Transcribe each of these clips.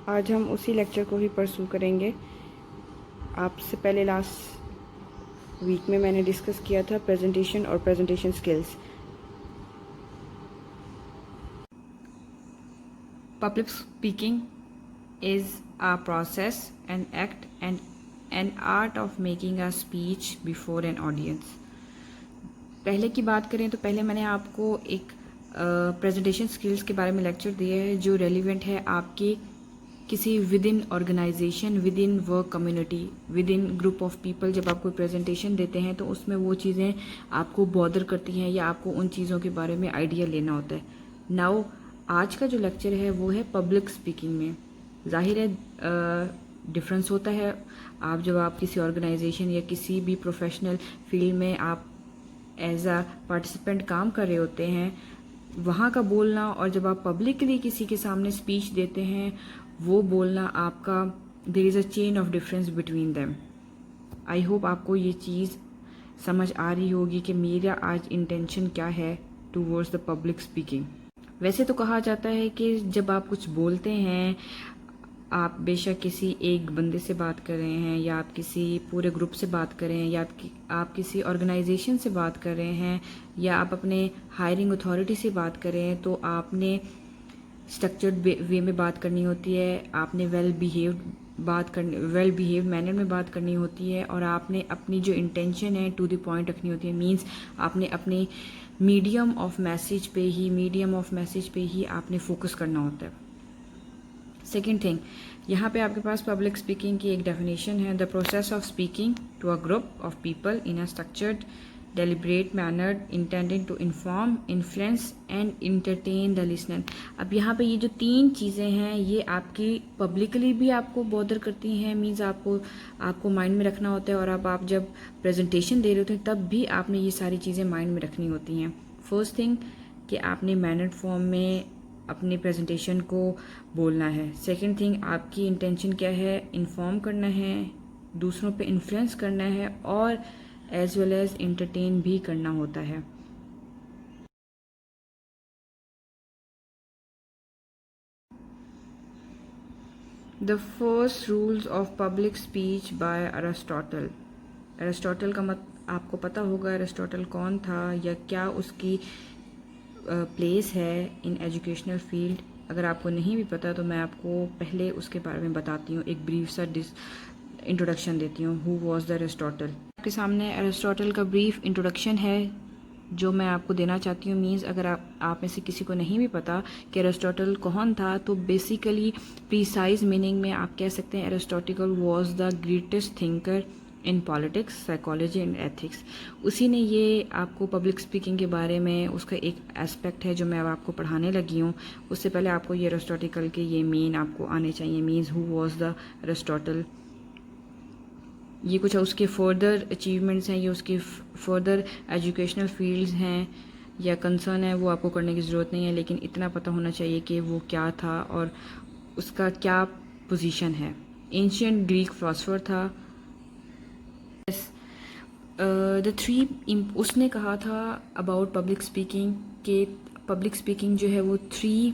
आज हम उसी लेक्चर को ही परसू करेंगे। आपसे पहले लास्ट वीक में मैंने डिस्कस किया था प्रेजेंटेशन और presentation skills. Public speaking is a process, an act, and an art of making a speech before an audience। पहले की बात करें तो पहले मैंने आपको एक प्रेजेंटेशन स्किल्स के बारे में लेक्चर दिया है जो रेलिवेंट है आपके किसी within organization, within work community, within group of people. जब आप कोई प्रेजेंटेशन देते हैं तो उसमें वो चीज़ें आपको बॉदर करती हैं या आपको उन चीज़ों के बारे में आइडिया लेना होता है। नाउ आज का जो लेक्चर है वो है पब्लिक स्पीकिंग में। जाहिर है डिफरेंस होता है। जब आप किसी ऑर्गेनाइजेशन या किसी भी प्रोफेशनल फील्ड में आप एज अ पार्टिसिपेंट काम कर रहे होते हैं, वहाँ का बोलना और जब आप पब्लिकली किसी के सामने स्पीच देते हैं वो बोलना आपका, there is a chain of difference between them. I hope आपको ये चीज़ समझ आ रही होगी कि मेरा आज इंटेंशन क्या है टूवर्ड्स द पब्लिक स्पीकिंग। वैसे तो कहा जाता है कि जब आप कुछ बोलते हैं, आप बेशक किसी एक बंदे से बात कर रहे हैं या आप किसी पूरे ग्रुप से बात कर रहे हैं या आप किसी ऑर्गेनाइजेशन से बात कर रहे हैं या आप अपने हायरिंग अथॉरिटी से बात कर रहे हैं, तो आपने स्ट्रक्चर्ड वे में बात करनी होती है, आपने वेल बिहेव्ड मैनर में बात करनी होती है और आपने अपनी जो इंटेंशन है टू द पॉइंट रखनी होती है। मींस आपने अपनी मीडियम ऑफ मैसेज पे ही आपने फोकस करना होता है। सेकेंड थिंग, यहाँ पे आपके पास पब्लिक स्पीकिंग की एक डेफिनेशन है, the process of speaking to a group of people in a structured deliberate manner intended to inform, influence and entertain the listener. अब यहाँ पे ये जो तीन चीज़ें हैं ये आपकी पब्लिकली भी आपको बॉदर करती हैं। मीन्स आपको माइंड में रखना होता है और अब आप जब प्रेजेंटेशन दे रहे होते हैं तब भी आपने ये सारी चीज़ें माइंड में रखनी होती हैं। फर्स्ट थिंग कि आपने मैनर्ड फॉर्म में अपनी प्रेजेंटेशन को बोलना है। सेकंड थिंग, आपकी इंटेंशन क्या है, इन्फॉर्म करना है, दूसरों पे इन्फ्लुएंस करना है और एज वेल एज इंटरटेन भी करना होता है। The first rules of public speech bye Aristotle. Aristotle का आपको पता होगा अरिस्टोटल कौन था या क्या उसकी प्लेस है इन एजुकेशनल फील्ड। अगर आपको नहीं भी पता तो मैं आपको पहले उसके बारे में बताती हूँ, एक ब्रीफ सा इंट्रोडक्शन देती हूँ। Who was the Aristotle. आपके सामने अरिस्टोटल का ब्रीफ इंट्रोडक्शन है जो मैं आपको देना चाहती हूँ। मीन्स अगर आप में से किसी को नहीं भी पता कि अरिस्टोटल कौन था तो बेसिकली प्रीसाइज मीनिंग में आप कह सकते हैं Aristotle was the greatest thinker in politics, psychology and ethics. उसी ने ये आपको पब्लिक स्पीकिंग के बारे में उसका एक एस्पेक्ट है जो मैं अब आपको पढ़ाने लगी हूँ। उससे पहले आपको ये अरिस्टोटल के ये मेन आपको आने चाहिए। Means who was the Aristotle, ये कुछ उसके फर्दर अचीवमेंट्स हैं, ये उसके फर्दर एजुकेशनल फील्ड्स हैं या कंसर्न है, वो आपको करने की ज़रूरत नहीं है, लेकिन इतना पता होना चाहिए कि वो क्या था और उसका क्या पोजीशन है। एंशियंट ग्रीक फिलोसोफर था। उसने कहा था अबाउट पब्लिक स्पीकिंग के पब्लिक स्पीकिंग जो है वो 3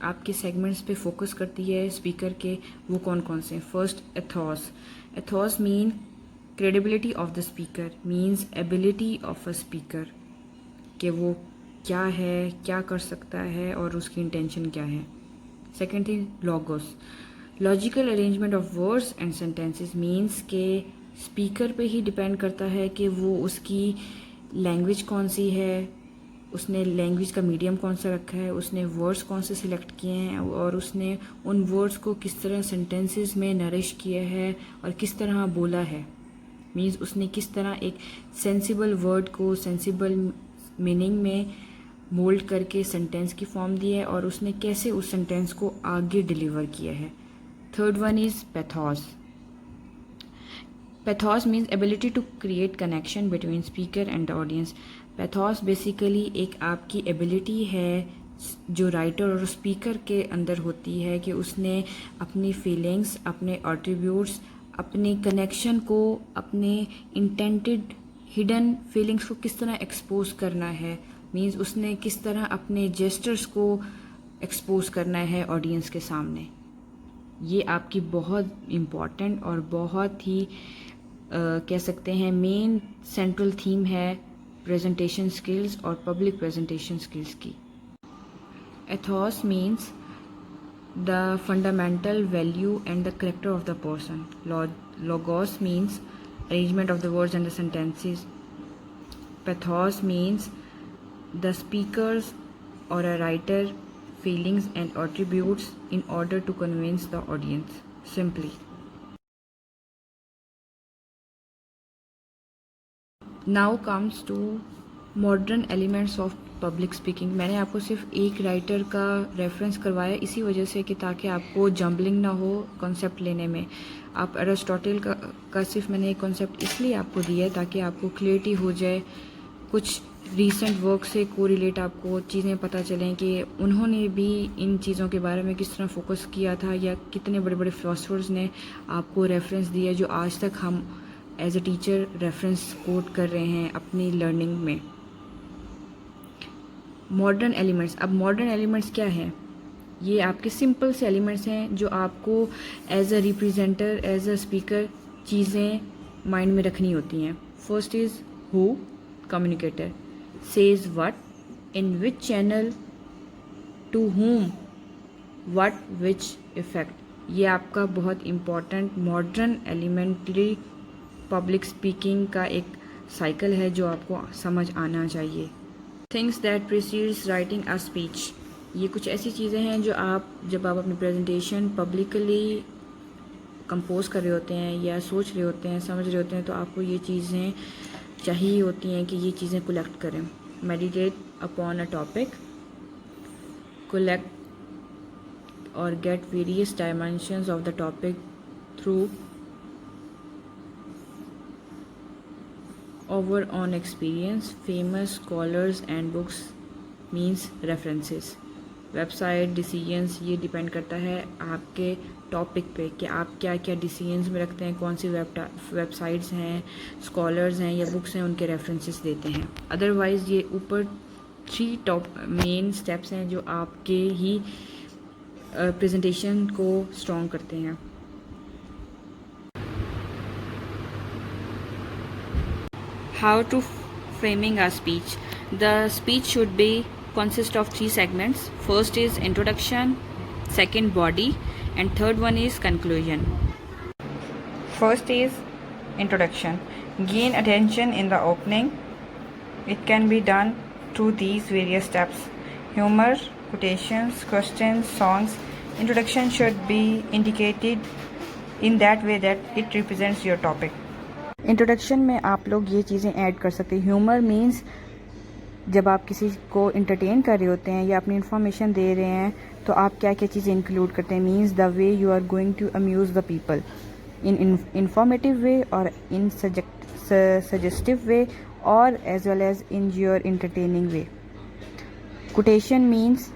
आपके सेगमेंट्स पे फोकस करती है स्पीकर के। वो कौन कौन से हैं? First, Ethos. Ethos mean credibility of the speaker, means ability of a speaker कि वो क्या है, क्या कर सकता है और उसकी इंटेंशन क्या है। Second thing, logos, logical arrangement of words and sentences, means के स्पीकर पे ही डिपेंड करता है कि वो उसकी लैंग्वेज कौन सी है, उसने लैंग्वेज का मीडियम कौन सा रखा है, उसने वर्ड्स कौन से सिलेक्ट किए हैं और उसने उन वर्ड्स को किस तरह सेंटेंसेस में नरिश किया है और किस तरह बोला है। मीन्स उसने किस तरह एक सेंसिबल वर्ड को सेंसिबल मीनिंग में मोल्ड करके सेंटेंस की फॉर्म दी है और उसने कैसे उस सेंटेंस को आगे डिलीवर किया है। Third one is pathos. Pathos means ability to create connection between speaker and the audience. Pathos basically एक आपकी एबिलिटी है जो राइटर और स्पीकर के अंदर होती है कि उसने अपनी फीलिंग्स, अपने एट्रीब्यूट्स, अपने कनेक्शन को, अपने इंटेंटेड हिडन फीलिंग्स को किस तरह एक्सपोज करना है। मीन्स उसने किस तरह अपने जेस्टर्स को एक्सपोज करना है ऑडियंस के सामने। ये आपकी बहुत इम्पॉर्टेंट और बहुत ही कह सकते हैं मेन सेंट्रल थीम है प्रेजेंटेशन स्किल्स और पब्लिक प्रेजेंटेशन स्किल्स की। Athos means the fundamental value and the character of the person. Logos means arrangement of the words and the sentences. Pathos means the speaker's or a writer feelings and attributes in order to convince the audience simply. Now comes to modern elements of public speaking. मैंने आपको सिर्फ एक writer का reference करवाया इसी वजह से कि ताकि आपको जम्बलिंग ना हो कॉन्सेप्ट लेने में। आप एरिस्टोटल का सिर्फ मैंने एक कॉन्सेप्ट इसलिए आपको दिया है ताकि आपको क्लियरिटी हो जाए, कुछ रीसेंट वर्क से कोरिलेट आपको चीज़ें पता चलें कि उन्होंने भी इन चीज़ों के बारे में किस तरह फोकस किया था या कितने बड़े बड़े फिलोसफर्स ने आपको रेफरेंस दिया जो आज तक हम as a teacher reference quote कर रहे हैं अपनी लर्निंग में। मॉडर्न एलिमेंट्स, अब मॉडर्न एलिमेंट्स क्या है? ये आपके सिंपल से एलिमेंट्स हैं जो आपको as a representer as a speaker चीज़ें माइंड में रखनी होती हैं। First is who, communicator, says what, in which channel, to whom, what, which effect. ये आपका बहुत important modern elementary public speaking का एक साइकिल है जो आपको समझ आना चाहिए। Things that precedes writing a speech, ये कुछ ऐसी चीज़ें हैं जो आप जब आप अपनी प्रेजेंटेशन पब्लिकली कंपोज कर रहे होते हैं या सोच रहे होते हैं, समझ रहे होते हैं, तो आपको ये चीज़ें चाहिए होती हैं कि ये चीज़ें कलेक्ट करें। Meditate upon a topic, collect और get various dimensions of the topic through over on experience, famous scholars and books means references, website decisions, ये डिपेंड करता है आपके टॉपिक पे कि आप क्या क्या डिसीजंस में रखते हैं, कौन सी वेबसाइट्स हैं, स्कॉलर्स हैं या बुक्स हैं, उनके रेफरेंसेस देते हैं। अदरवाइज़ ये ऊपर 3 टॉप मेन स्टेप्स हैं जो आपके ही प्रेजेंटेशन को स्ट्रॉन्ग करते हैं। How to framing a speech. The speech should be consist of 3 segments. First is introduction, second body, and third one is conclusion. First is introduction. Gain attention in the opening. It can be done through these various steps: humor, quotations, questions, songs. Introduction should be indicated in that way that it represents your topic. Introduction में आप लोग ये चीज़ें add कर सकते हैं। Humour means जब आप किसी को इंटरटेन कर रहे होते हैं या अपनी इन्फॉर्मेशन दे रहे हैं तो आप क्या क्या चीज़ें इंक्लूड करते हैं। Means the way you are going to amuse the people in informative way और इन सजेस्टिव वे और as well as in your entertaining way. Quotation means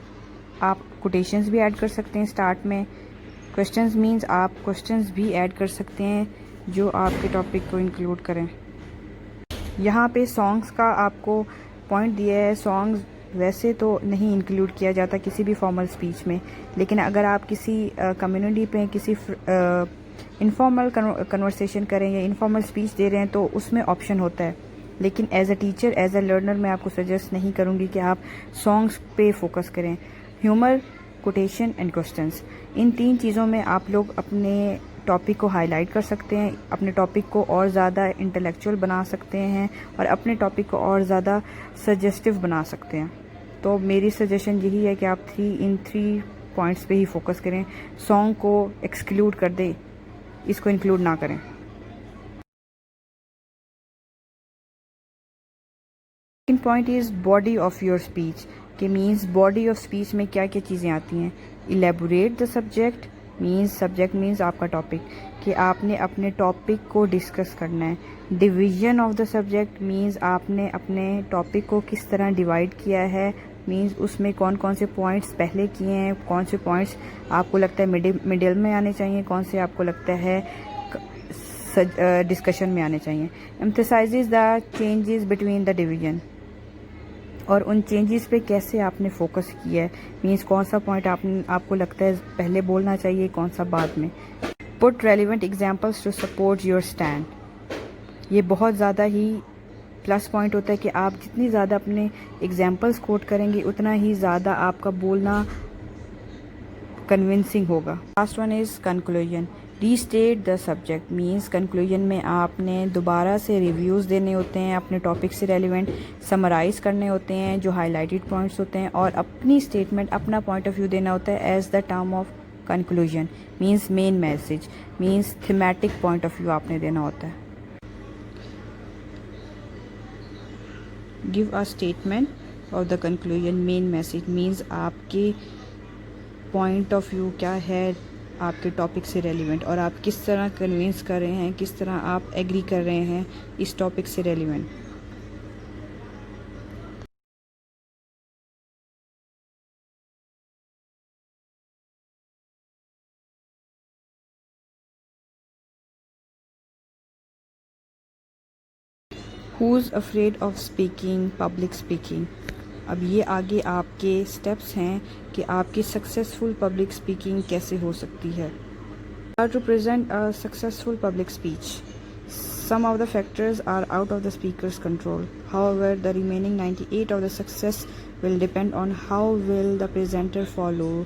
आप कोटेशंस भी ऐड कर सकते हैं स्टार्ट में। क्वेश्चंस मीन्स आप क्वेश्चंस भी ऐड कर सकते हैं जो आपके टॉपिक को इंक्लूड करें। यहाँ पे सॉन्ग्स का आपको पॉइंट दिया है। सॉन्ग्स वैसे तो नहीं इंक्लूड किया जाता किसी भी फॉर्मल स्पीच में, लेकिन अगर आप किसी कम्युनिटी पे किसी इनफॉर्मल कन्वर्सेशन करें या इनफॉर्मल स्पीच दे रहे हैं तो उसमें ऑप्शन होता है। लेकिन as a teacher as a learner मैं आपको सजेस्ट नहीं करूँगी कि आप सॉन्ग्स पे फोकस करें। ह्यूमर, कोटेशन एंड क्वेश्चंस, इन 3 चीज़ों में आप लोग अपने टॉपिक को हाईलाइट कर सकते हैं, अपने टॉपिक को और ज़्यादा इंटेलेक्चुअल बना सकते हैं और अपने टॉपिक को और ज़्यादा सजेस्टिव बना सकते हैं। तो मेरी सजेशन यही है कि आप इन 3 पॉइंट्स पे ही फोकस करें। सॉन्ग को एक्सक्लूड कर दें, इसको इंक्लूड ना करें। Second point is body of your speech के मीन्स बॉडी ऑफ स्पीच में क्या क्या चीज़ें आती हैं। Elaborate the subject means subject means आपका टॉपिक कि आपने अपने टॉपिक को डिस्कस करना है। Division of the subject means आपने अपने टॉपिक को किस तरह डिवाइड किया है, मीन्स उसमें कौन कौन से पॉइंट्स पहले किए हैं, कौन से पॉइंट्स आपको लगता है मिडिल में आने चाहिए, कौन से आपको लगता है डिस्कशन में आने चाहिए। Emphasises the changes between the division और उन चेंजेस पे कैसे आपने फोकस किया है, मीन्स कौन सा पॉइंट आपको लगता है पहले बोलना चाहिए, कौन सा बाद में। Put relevant examples to support your stand. ये बहुत ज़्यादा ही प्लस पॉइंट होता है कि आप जितनी ज़्यादा अपने एग्जाम्पल्स कोट करेंगे उतना ही ज़्यादा आपका बोलना कन्विंसिंग होगा। Last one is conclusion. Restate the subject, means conclusion में आपने दोबारा से रिव्यूज़ देने होते हैं, अपने टॉपिक से रेलिवेंट समराइज करने होते हैं जो हाईलाइटेड पॉइंट्स होते हैं, और अपनी स्टेटमेंट, अपना पॉइंट ऑफ व्यू देना होता है as the term of conclusion, means main message, means thematic point of view आपने देना होता है। Give a statement of the conclusion main message, means आपके पॉइंट ऑफ व्यू क्या है आपके टॉपिक से रेलिवेंट, और आप किस तरह कन्विंस कर रहे हैं, किस तरह आप एग्री कर रहे हैं इस टॉपिक से relevant. Who's afraid of speaking, public speaking? अब ये आगे आपके स्टेप्स हैं कि आपकी सक्सेसफुल पब्लिक स्पीकिंग कैसे हो सकती है। How to present a successful public speech? Some of the factors are out of the speaker's control. However, the remaining 98 of the success will depend on how will the presenter follow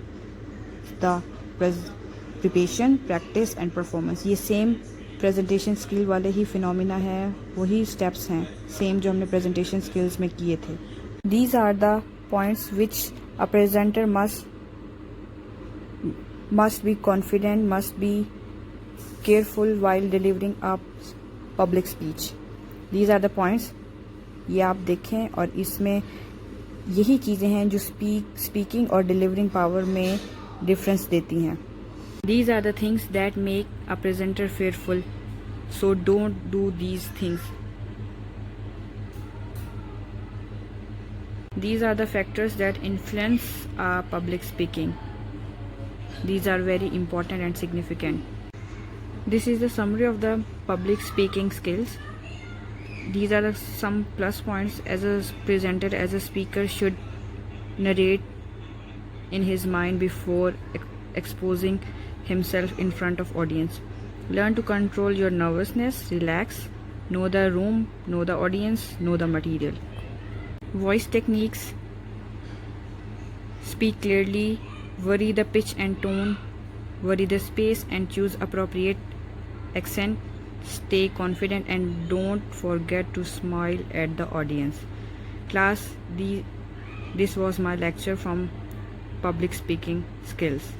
the preparation, practice and performance. ये same presentation skill वाले ही phenomena है, वही steps हैं same जो हमने presentation skills में किए थे। These are the points which a presenter must be confident, must be careful while delivering a public speech. These are the points, ये आप देखें, और इसमें यही चीज़ें हैं जो स्पीकिंग और डिलीवरिंग पावर में डिफरेंस देती हैं। These are the things that make a presenter fearful, so don't do these things. These are the factors that influence public speaking. These are very important and significant. This is the summary of the public speaking skills. These are some plus points as a presenter, as a speaker should narrate in his mind before exposing himself in front of audience. Learn to control your nervousness, relax, know the room, know the audience, know the material. Voice techniques: speak clearly, vary the pitch and tone, vary the space and choose appropriate accent, stay confident and don't forget to smile at the audience. Class, this was my lecture from public speaking skills.